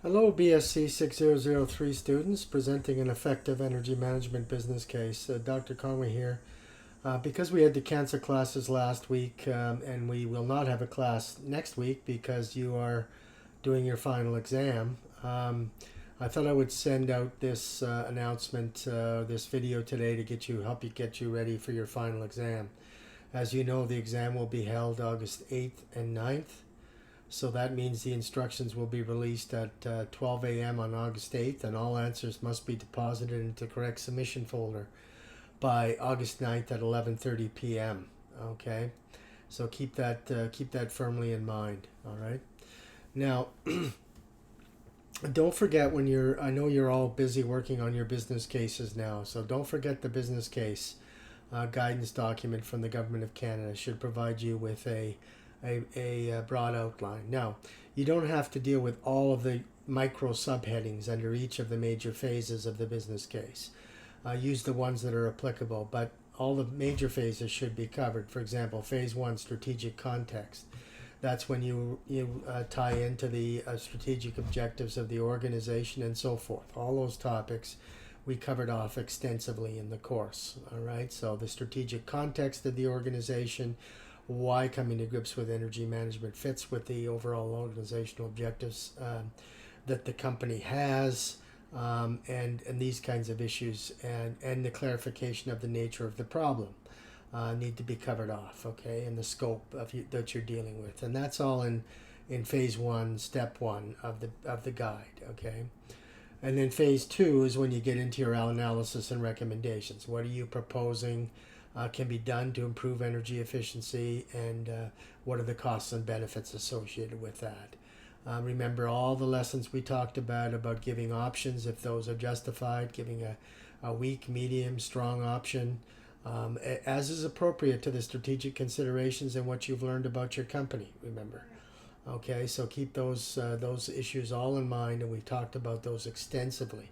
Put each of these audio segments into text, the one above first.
Hello, BSC6003 students, presenting an effective energy management business case. Dr. Conway here. Because we had to cancel classes last week, and we will not have a class next week because you are doing your final exam, I thought I would send out this announcement, this video today to help you get you ready for your final exam. As you know, the exam will be held August 8th and 9th. So that means the instructions will be released at 12 a.m. on August 8th, and all answers must be deposited into the correct submission folder by August 9th at 11:30 p.m. Okay, so keep that firmly in mind. All right. Now, don't forget when you're. I know you're all busy working on your business cases now, so don't forget the business case guidance document from the Government of Canada should provide you with a broad outline. Now, you don't have to deal with all of the micro subheadings under each of the major phases of the business case. Use the ones that are applicable, but all the major phases should be covered. For example, phase one, strategic context. That's when you tie into the strategic objectives of the organization and so forth. All those topics we covered off extensively in the course. All right, so the strategic context of the organization, why coming to grips with energy management fits with the overall organizational objectives that the company has, and these kinds of issues, and the clarification of the nature of the problem need to be covered off, okay, and the scope that you're dealing with, and that's all in phase one, step one of the guide, okay. And then phase two is when you get into your analysis and recommendations. What are you proposing can be done to improve energy efficiency, and what are the costs and benefits associated with that? Remember all the lessons we talked about giving options if those are justified, giving a weak, medium, strong option, as is appropriate to the strategic considerations and what you've learned about your company, remember. Okay, so keep those issues all in mind, and we've talked about those extensively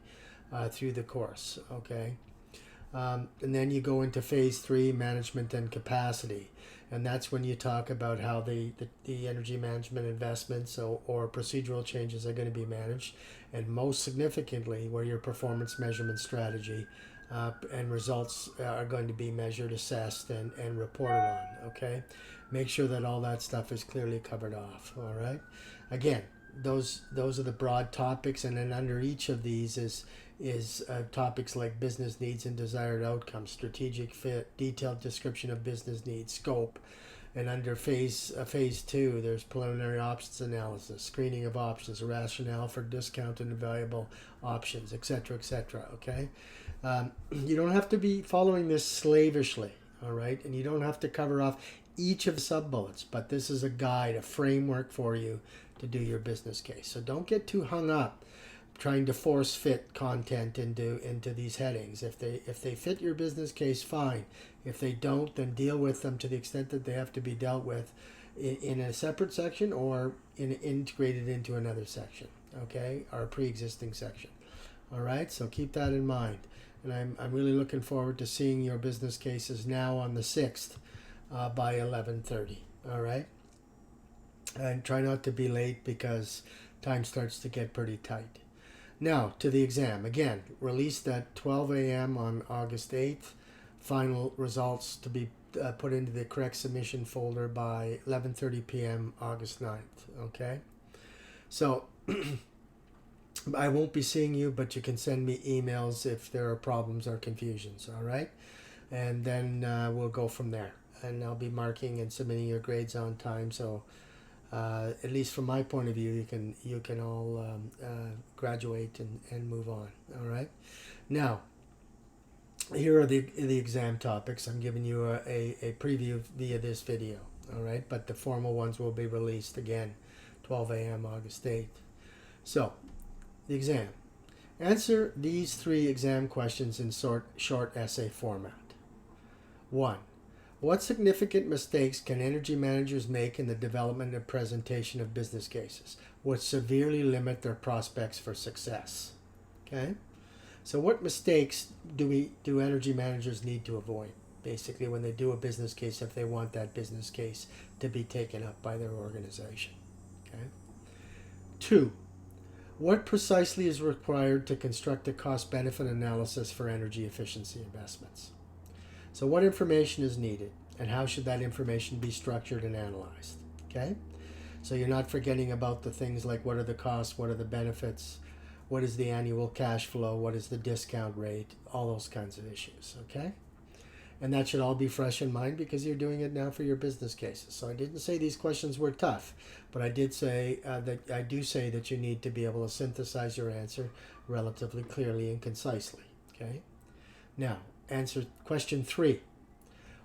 through the course, okay? And then you go into phase three, management and capacity. And that's when you talk about how the energy management investments or procedural changes are going to be managed. And most significantly, where your performance measurement strategy and results are going to be measured, assessed, and reported on. Okay? Make sure that all that stuff is clearly covered off. All right? Again, those are the broad topics, and then under each of these is topics like business needs and desired outcomes, strategic fit, detailed description of business needs, scope, and under phase two, there's preliminary options analysis, screening of options, rationale for discounted and valuable options, etc., etc. Okay, you don't have to be following this slavishly, all right, and you don't have to cover off each of the sub bullets, but this is a guide, a framework for you to do your business case. So don't get too hung up trying to force fit content into these headings. If they fit your business case, fine. If they don't, then deal with them to the extent that they have to be dealt with in a separate section or integrated into another section, okay, or a pre-existing section. All right, so keep that in mind. And I'm really looking forward to seeing your business cases now on the 6th by 11:30. All right, and try not to be late because time starts to get pretty tight. Now, to the exam. Again, released at 12 a.m. on August 8th. Final results to be put into the correct submission folder by 11:30 p.m. August 9th. Okay? So, I won't be seeing you, but you can send me emails if there are problems or confusions. All right? And then we'll go from there. And I'll be marking and submitting your grades on time, so at least from my point of view, you can all graduate and move on. All right. Now, here are the exam topics. I'm giving you a preview via this video. All right, but the formal ones will be released again, 12 a.m. August 8th. So, the exam. Answer these three exam questions in short essay format. 1. What significant mistakes can energy managers make in the development and presentation of business cases, which severely limit their prospects for success? Okay, so what mistakes do energy managers need to avoid, basically, when they do a business case, if they want that business case to be taken up by their organization? Okay. 2. What precisely is required to construct a cost-benefit analysis for energy efficiency investments? So what information is needed, and how should that information be structured and analyzed? Okay? So you're not forgetting about the things like what are the costs, what are the benefits, what is the annual cash flow, what is the discount rate, all those kinds of issues, okay? And that should all be fresh in mind because you're doing it now for your business cases. So I didn't say these questions were tough, but I did say that you need to be able to synthesize your answer relatively clearly and concisely, okay? Now, answer question 3.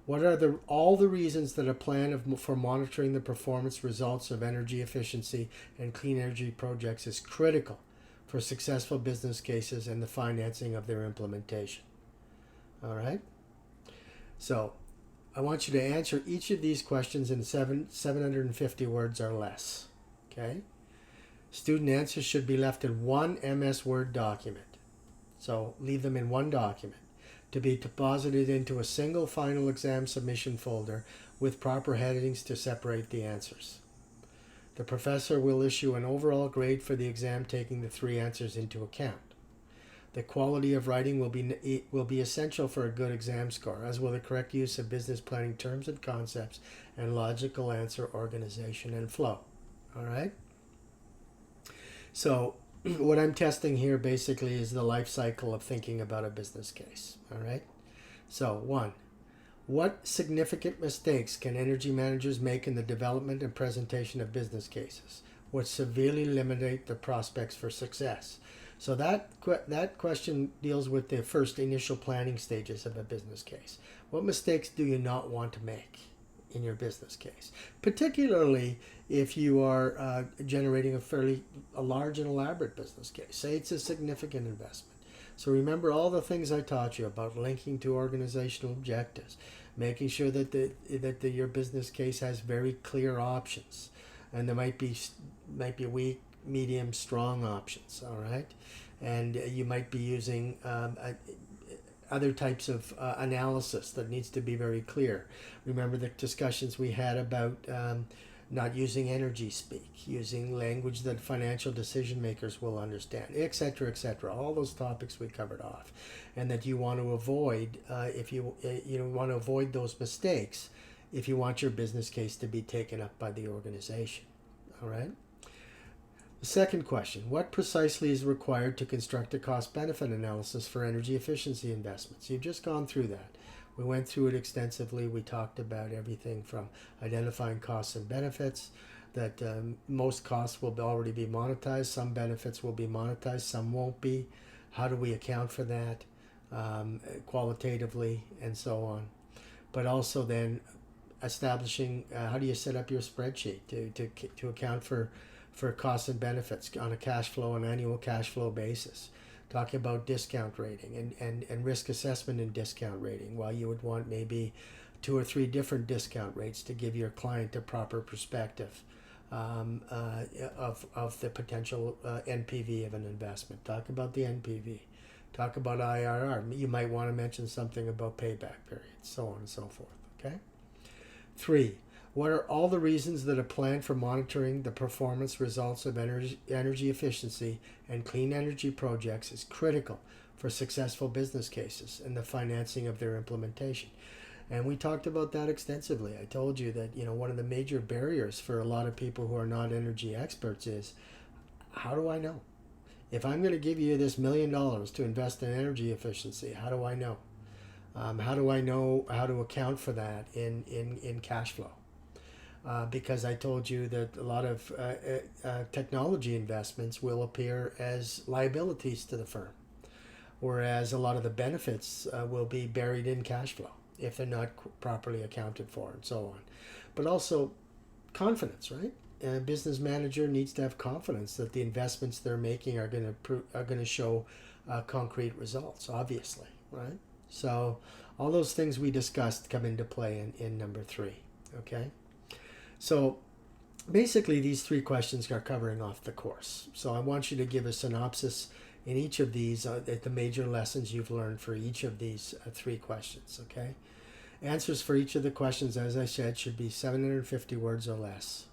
What are all the reasons that a plan for monitoring the performance results of energy efficiency and clean energy projects is critical for successful business cases and the financing of their implementation? All right. So I want you to answer each of these questions in 750 words or less. Okay. Student answers should be left in one MS Word document. So leave them in one document, to be deposited into a single final exam submission folder with proper headings to separate the answers. The professor will issue an overall grade for the exam taking the 3 answers into account. The quality of writing will be essential for a good exam score, as will the correct use of business planning terms and concepts and logical answer organization and flow. All right? So what I'm testing here basically is the life cycle of thinking about a business case. All right. So 1, what significant mistakes can energy managers make in the development and presentation of business cases, which severely limit the prospects for success? So that question deals with the first initial planning stages of a business case. What mistakes do you not want to make in your business case, particularly if you are generating a large and elaborate business case? Say it's a significant investment. So remember all the things I taught you about linking to organizational objectives, making sure that your business case has very clear options, and there might be weak, medium, strong options. All right, and you might be using other types of analysis that needs to be very clear. Remember the discussions we had about not using energy speak, using language that financial decision makers will understand, etc., etc. All those topics we covered off, and that you want to avoid if you want to avoid those mistakes if you want your business case to be taken up by the organization. All right. The second question, what precisely is required to construct a cost-benefit analysis for energy efficiency investments? You've just gone through that. We went through it extensively. We talked about everything from identifying costs and benefits, that most costs will already be monetized, some benefits will be monetized, some won't be. How do we account for that qualitatively, and so on. But also then establishing how do you set up your spreadsheet to account for costs and benefits on a cash flow, an annual cash flow basis. Talking about discount rating and risk assessment and discount rating. Well, you would want maybe 2 or 3 different discount rates to give your client a proper perspective of the potential NPV of an investment. Talk about the NPV. Talk about IRR. You might want to mention something about payback periods, so on and so forth. Okay. 3. What are all the reasons that a plan for monitoring the performance results of energy efficiency and clean energy projects is critical for successful business cases and the financing of their implementation? And we talked about that extensively. I told you that one of the major barriers for a lot of people who are not energy experts is, how do I know? If I'm going to give you this $1 million to invest in energy efficiency, how do I know? How do I know how to account for that in cash flow? Because I told you that a lot of technology investments will appear as liabilities to the firm, whereas a lot of the benefits will be buried in cash flow if they're not properly accounted for, and so on. But also confidence, right? A business manager needs to have confidence that the investments they're making are going to show concrete results, obviously, right? So all those things we discussed come into play in number 3, okay? So basically these 3 questions are covering off the course. So I want you to give a synopsis in each of these, at the major lessons you've learned for each of these 3 questions, okay? Answers for each of the questions, as I said, should be 750 words or less.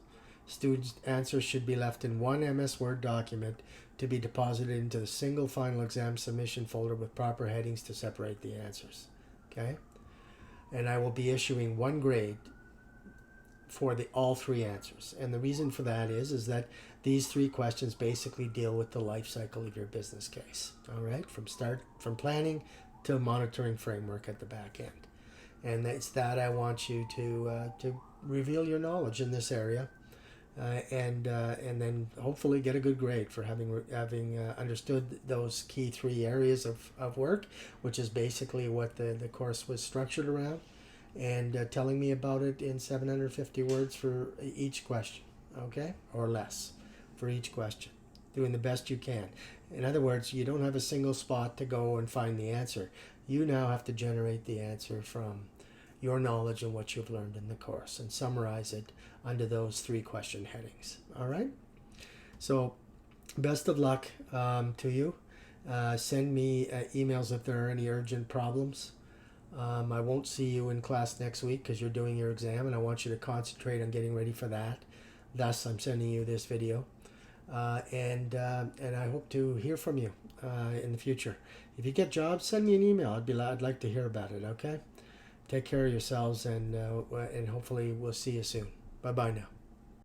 Students' answers should be left in one MS Word document to be deposited into the single final exam submission folder with proper headings to separate the answers. Okay? And I will be issuing one grade for all three answers. And the reason for that is that these three questions basically deal with the life cycle of your business case. All right? From planning to monitoring framework at the back end. And it's that I want you to reveal your knowledge in this area, and then hopefully get a good grade for having understood those key three areas of work, which is basically what the course was structured around, and telling me about it in 750 words for each question, okay, or less for each question, doing the best you can. In other words, you don't have a single spot to go and find the answer. You now have to generate the answer from your knowledge and what you've learned in the course and summarize it under those three question headings. All right? So best of luck to you. Send me emails if there are any urgent problems. I won't see you in class next week because you're doing your exam, and I want you to concentrate on getting ready for that. Thus, I'm sending you this video. And I hope to hear from you in the future. If you get jobs, send me an email. I'd like to hear about it. Okay. Take care of yourselves, and hopefully we'll see you soon. Bye bye now.